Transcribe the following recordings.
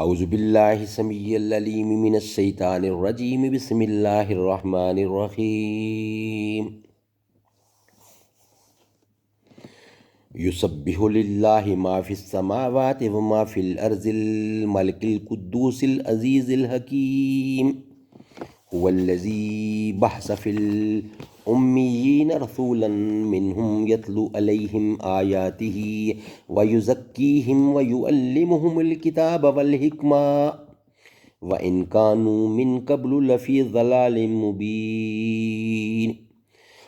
اعوذ باللہ السمیع العلیم من الشیطان الرجیم بسم اللہ الرحمن الرحیم یسبح للہ ما فی السماوات وما فی الارض الملک القدوس العزیز الحکیم هو الذی بعث فی الأمیین رسولا منہم یتلو علیہم آیاتہ ویزکیہم ویعلمہم الکتاب والحکمہ وَإِن كَانُوا مِن قَبْلُ لَفِي ضَلَالٍ مُبِينٍ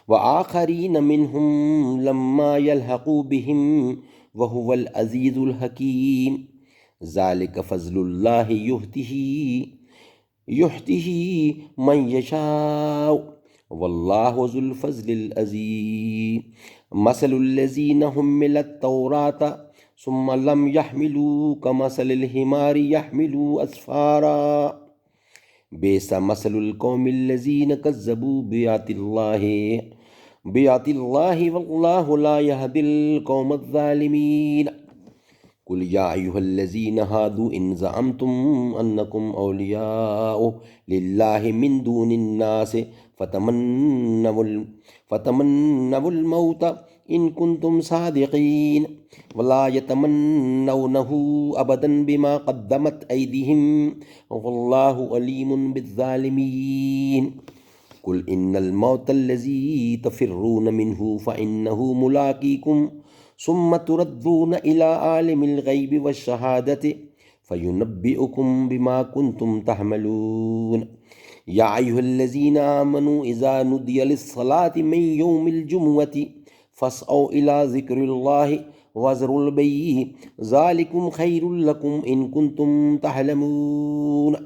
وَآخَرِينَ مِنْهُمْ لَمَّا يَلْحَقُوا بِهِمْ وَهُوَ الْعَزِيزُ الْحَكِيمُ ذَلِكَ فَضْلُ اللَّهِ يُؤْتِيهِ مَن يَشَاءُ وَاللَّهُ ذُو الْفَضْلِ الْعَظِيمِ مَثَلُ الَّذِينَ حُمِّلُوا التَّوْرَاةَ ثم لم يحملوا كمثل الحمار يحمل أسفارا بئس مثل القوم الذين كذبوا بآيات الله والله لا يهدي القوم الظالمين قل يا أيها الذين هادوا إن زعمتم أنكم أولياء لله من دون الناس فتمنوا الموت إن كنتم صادقين ولا يتمنونه أبدا بما قدمت أيديهم والله عليم بالظالمين قل إن الموت الذي تفرون منه فإنه ملاقيكم ثم تردون إلى عالم الغيب والشهادة فينبئكم بما كنتم تعملون يا أيها الذين آمنوا إذا نودي للصلاة من يوم الجمعة فاسعوا إلى ذكر الله وذروا البيع ذلكم خير لكم إن كنتم تعلمون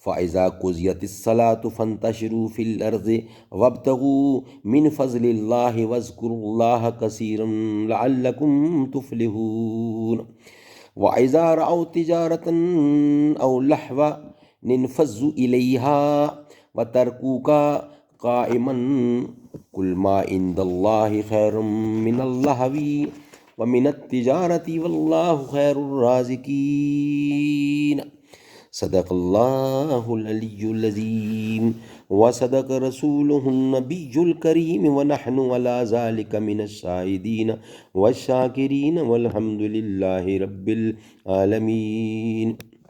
فإذا قضيت الصلاة فانتشروا في الأرض وابتغوا من فضل الله واذكروا الله كثيرا لعلكم تفلحون وإذا رأوا تجارة أو لهوا انفضوا إليها وتركوك قائما قل ما عند الله خير من اللهو ومن التجارة والله خير الرازقين صدق اللہ العلی العظیم وصدق رسولہ النبی الکریم ونحن علی ذلک من الشاہدین والشاکرین والحمد للہ رب العالمین.